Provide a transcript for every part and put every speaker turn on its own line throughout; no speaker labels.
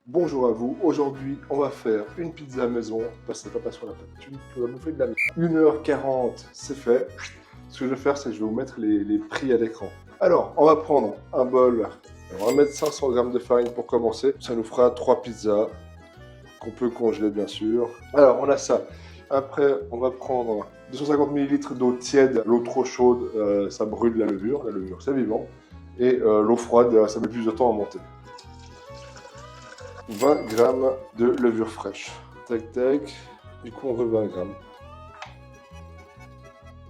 Bonjour à vous, aujourd'hui on va faire une pizza maison, c'est pas sur la pâte, tu vas bouffer de la merde. 1h40, c'est fait. Ce que je vais faire, c'est que je vais vous mettre les prix à l'écran. Alors, on va prendre un bol, on va mettre 500 g de farine pour commencer, ça nous fera 3 pizzas, qu'on peut congeler bien sûr. Alors, on a ça. Après, on va prendre 250 ml d'eau tiède, l'eau trop chaude, ça brûle la levure c'est vivant, et l'eau froide, ça met plus de temps à monter. 20 g de levure fraîche. Tac, tac. Du coup, on veut 20 g.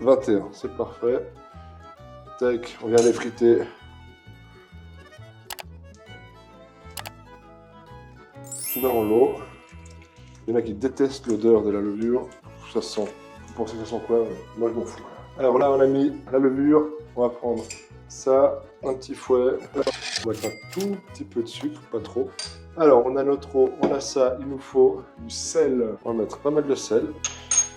21, c'est parfait. Tac, on vient les friter. Dans l'eau. Il y en a qui détestent l'odeur de la levure. Ça sent. Vous pensez que ça sent quoi? Moi, je m'en fous. Alors là, on a mis la levure. On va prendre ça, un petit fouet. On va mettre un tout petit peu de sucre, pas trop. Alors, on a notre eau, on a ça, il nous faut du sel. On va mettre pas mal de sel.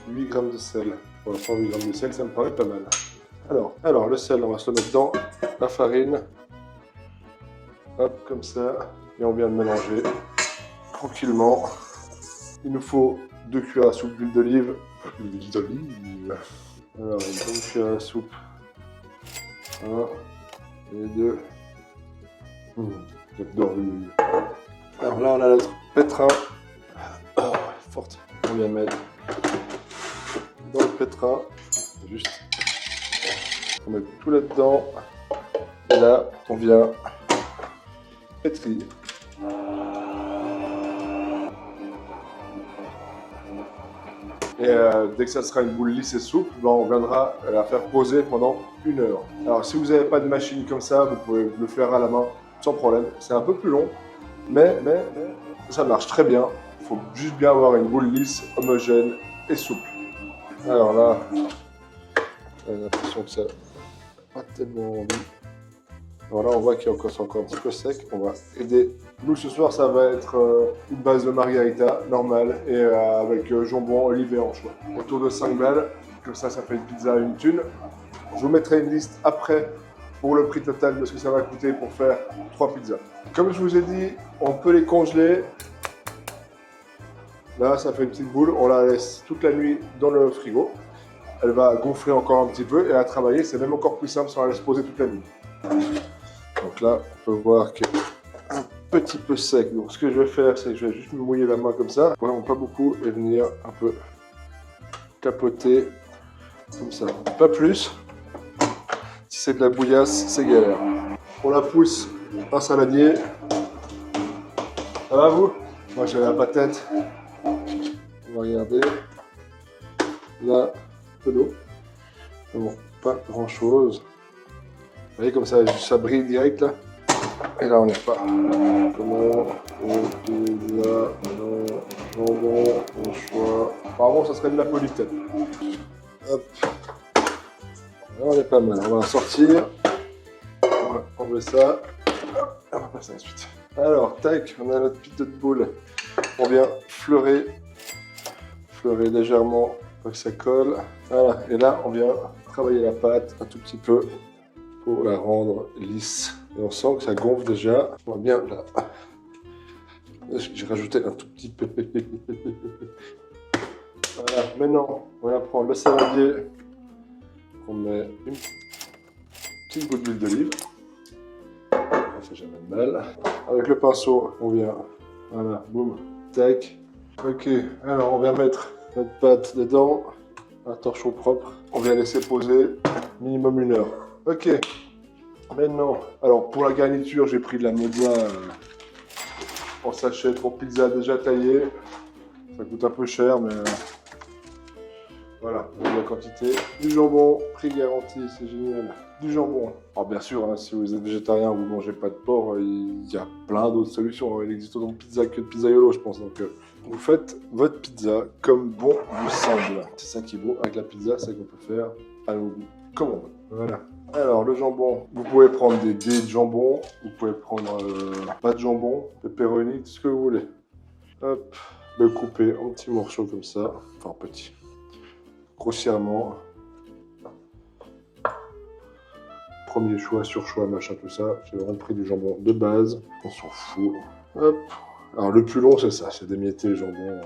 8 g de sel. Pour l'instant, 8 g de sel, ça me paraît pas mal. Alors, le sel, on va se le mettre dans la farine. Hop, comme ça. Et on vient de mélanger tranquillement. Il nous faut 2 cuillères à soupe d'huile d'olive. L'huile d'olive. Alors, 2 cuillères à soupe. 1 et 2. J'adore l'huile. Alors là, on a notre pétrin. Forte. On vient mettre dans le pétrin. Juste. On met tout là-dedans. Et là, on vient pétrir. Et dès que ça sera une boule lisse et souple, ben, on viendra la faire poser pendant 1 heure. Alors si vous n'avez pas de machine comme ça, vous pouvez le faire à la main sans problème. C'est un peu plus long, mais ça marche très bien. Il faut juste bien avoir une boule lisse, homogène et souple. Alors là, j'ai l'impression que ça n'a pas tellement envie. Alors là, on voit qu'il est encore un petit peu sec. On va aider. Nous, ce soir, ça va être une base de margarita normale et avec jambon, olive et anchois. Autour de 5 balles. Comme ça fait une pizza à une thune. Je vous mettrai une liste après pour le prix total de ce que ça va coûter pour faire 3 pizzas. Comme je vous ai dit, on peut les congeler. Là, ça fait une petite boule. On la laisse toute la nuit dans le frigo. Elle va gonfler encore un petit peu et à travailler, c'est même encore plus simple si on la laisse poser toute la nuit. Donc là, on peut voir qu'elle est un petit peu sec. Donc ce que je vais faire, c'est que je vais juste me mouiller la main comme ça. Vraiment pas beaucoup et venir un peu capoter comme ça. Pas plus. Si c'est de la bouillasse, c'est galère. On la pousse un saladier. Ça va vous? Moi j'ai la patate. On va regarder. Là, un peu d'eau. Bon, pas grand chose. Vous voyez comme ça brille direct là. Et là on n'y est pas. Comment pizza, jambon, anchois. Apparemment ça serait de la peut-être. Hop. Là on est pas mal. On va en sortir. On va enlever ça. Hop. On va passer à la suite. Alors tac, on a notre petite boule. On vient fleurer légèrement pour que ça colle. Voilà. Et là on vient travailler la pâte un tout petit peu pour la rendre lisse. Et on sent que ça gonfle déjà. On va bien là. J'ai rajouté un tout petit peu. Voilà, maintenant on va prendre le saladier. On met une petite goutte d'huile d'olive. Ça fait jamais de mal. Avec le pinceau, on vient. Voilà, boum, tac. Ok, alors on vient mettre notre pâte dedans. Un torchon propre. On vient laisser poser minimum 1 heure. Ok. Maintenant, alors pour la garniture, j'ai pris de la mozza en sachet pour pizza déjà taillée. Ça coûte un peu cher, mais voilà, la quantité. Du jambon, prix garanti, c'est génial. Du jambon. Alors bien sûr, hein, si vous êtes végétarien ou vous ne mangez pas de porc, il y a plein d'autres solutions. Il existe autant de pizza que de pizzaiolo, je pense. Donc vous faites votre pizza comme bon vous semble. C'est ça qui est beau avec la pizza, c'est qu'on peut faire à nos goûts, comme on veut. Voilà. Alors le jambon, vous pouvez prendre des dés de jambon, vous pouvez prendre pas de jambon, pepperoni, tout ce que vous voulez. Hop, le couper en petits morceaux comme ça, enfin petits, grossièrement. Premier choix, surchoix, machin, tout ça. J'ai vraiment pris du jambon de base, on s'en fout. Hop, Alors le plus long, c'est ça, c'est d'émietter le jambon.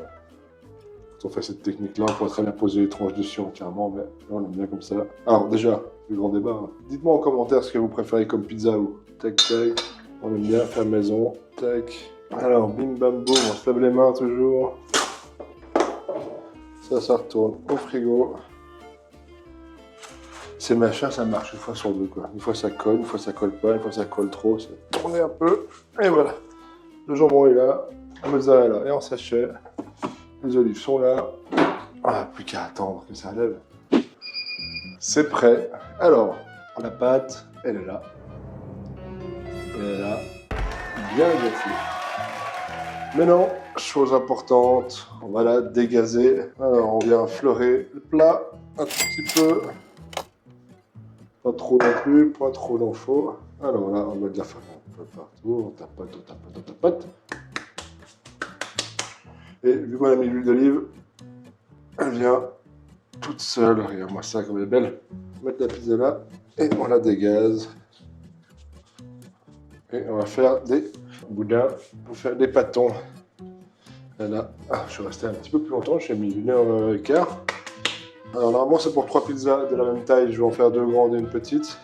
Quand on fait cette technique-là, on pourrait très bien poser les tranches dessus entièrement, mais là, on aime bien comme ça. Alors déjà, le grand débat, hein. Dites-moi en commentaire ce que vous préférez comme pizza ou tac tac. On aime bien faire maison, tac. Alors, bim bam boum, on se lave les mains toujours. Ça retourne au frigo. Ces machins, ça marche une fois sur deux, quoi. Une fois ça colle, une fois ça colle pas, une fois ça colle trop. Ça tourne un peu, et voilà. Le jambon est là, la mozzarella est en sachet, les olives sont là. Ah, plus qu'à attendre que ça lève. C'est prêt. Alors, la pâte, elle est là. Elle est là, bien gonflée. Maintenant, chose importante, on va la dégazer. Alors, on vient fleurer le plat un tout petit peu. Pas trop non plus, pas trop non chaud. Alors là, on met de la farine un peu partout, on tapote. Et vu qu'on a mis l'huile d'olive, elle vient toute seule. Regarde-moi ça comme elle est belle. On va mettre la pizza là et on la dégaze. Et on va faire des boudins pour faire des pâtons. Et là, je suis resté un petit peu plus longtemps, j'ai mis 1h15. Alors normalement c'est pour 3 pizzas de la même taille, je vais en faire 2 grandes et une petite.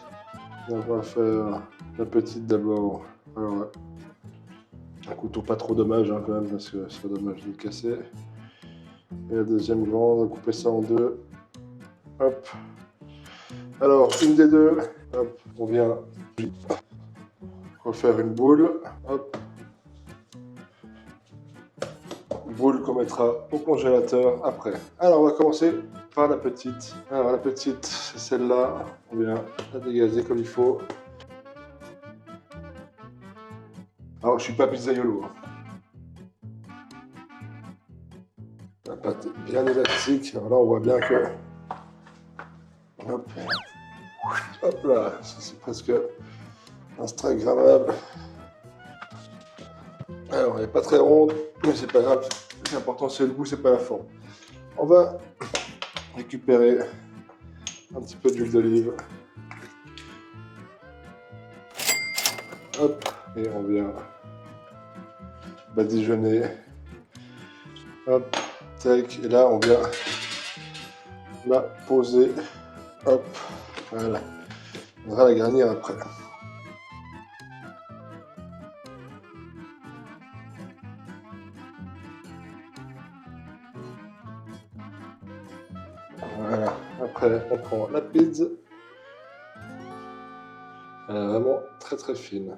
Donc on va faire la petite d'abord. Alors un couteau pas trop dommage hein, quand même parce que c'est dommage de le casser. Et la deuxième grande, on va couper ça en deux. Hop. Alors une des deux, hop, on vient refaire une boule. Hop. Boule qu'on mettra au congélateur après. Alors on va commencer par la petite. Alors la petite, c'est celle-là. On vient la dégazer comme il faut. Alors je suis pas pizzaiolo. La pâte est bien élastique. Alors là on voit bien que... Hop, hop là, c'est presque instagrammable. Alors elle n'est pas très ronde, mais c'est pas grave. L'important c'est le goût, c'est pas la forme. On va récupérer un petit peu d'huile d'olive. Hop, et on vient badigeonner. Hop, tac, et là on vient la poser. Hop, voilà. On va la garnir après. Voilà, après on prend la pizza. Elle est vraiment très fine.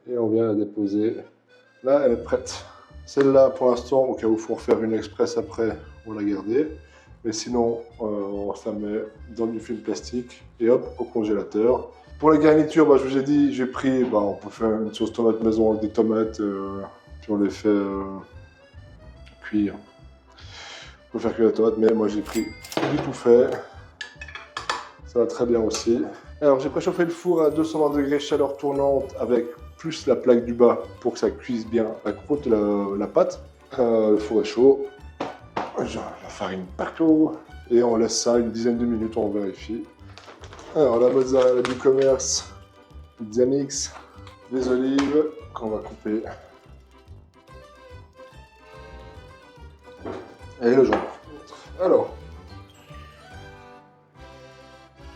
Et on vient la déposer. Là, elle est prête. Celle-là, pour l'instant, au cas où il faut refaire une express après, on va la garder. Mais sinon, on la met dans du film plastique et hop, au congélateur. Pour la garniture, bah, je vous ai dit, j'ai pris, bah, on peut faire une sauce tomate maison avec des tomates, puis on les fait cuire. On peut faire cuire la tomate, mais moi j'ai pris du tout fait. Ça va très bien aussi. Alors j'ai préchauffé le four à 220 degrés chaleur tournante avec plus la plaque du bas pour que ça cuise bien la croûte de la pâte. Le four est chaud. J'ai la farine partout. Et on laisse ça une dizaine de minutes, on vérifie. Alors la mozzarella du commerce, pizza mix, des olives qu'on va couper. Et le jambon. Alors,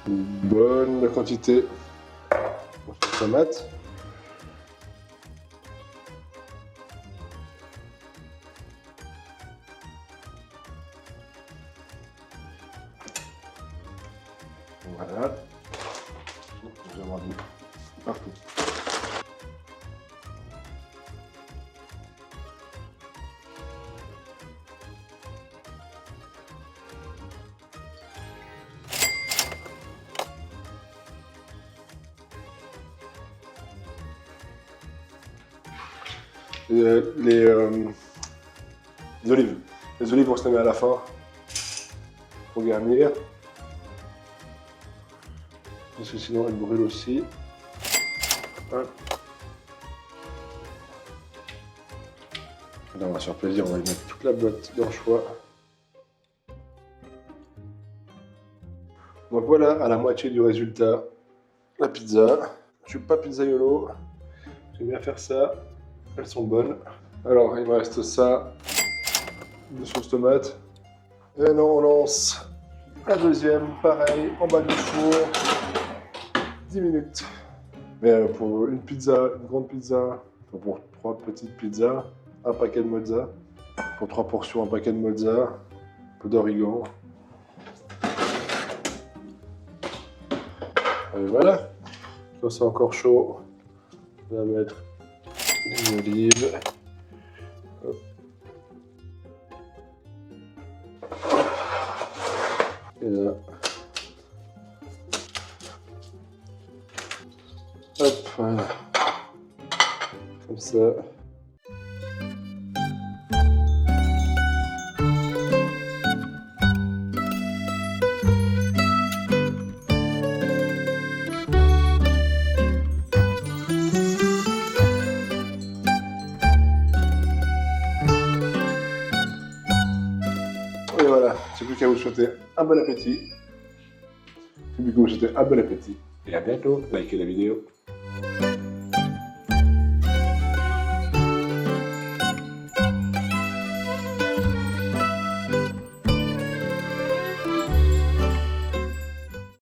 une bonne quantité de tomates. Voilà. J'en ai partout. Les olives. Les olives, on se les met à la fin pour garnir. Parce que sinon, elles brûlent aussi. Là, on va se faire plaisir, on va y mettre toute la boîte d'anchois. Donc voilà, à la moitié du résultat, la pizza. Je suis pas pizzaiolo, j'aime bien faire ça. elles sont bonnes. Alors, il me reste ça, de sauce tomate. Et non, on lance la deuxième, pareil, en bas du four, 10 minutes. Mais pour une pizza, une grande pizza, enfin pour 3 petites pizzas, un paquet de mozza. Pour 3 portions, un paquet de mozza, un peu d'origan. Et voilà, ça c'est encore chaud. On va mettre des olives. Hop. Et là. Hop, voilà. Comme ça. Et voilà, j'ai plus qu'à vous souhaiter un bon appétit. J'ai plus qu'à vous souhaiter un bon appétit. Et à bientôt, likez la vidéo.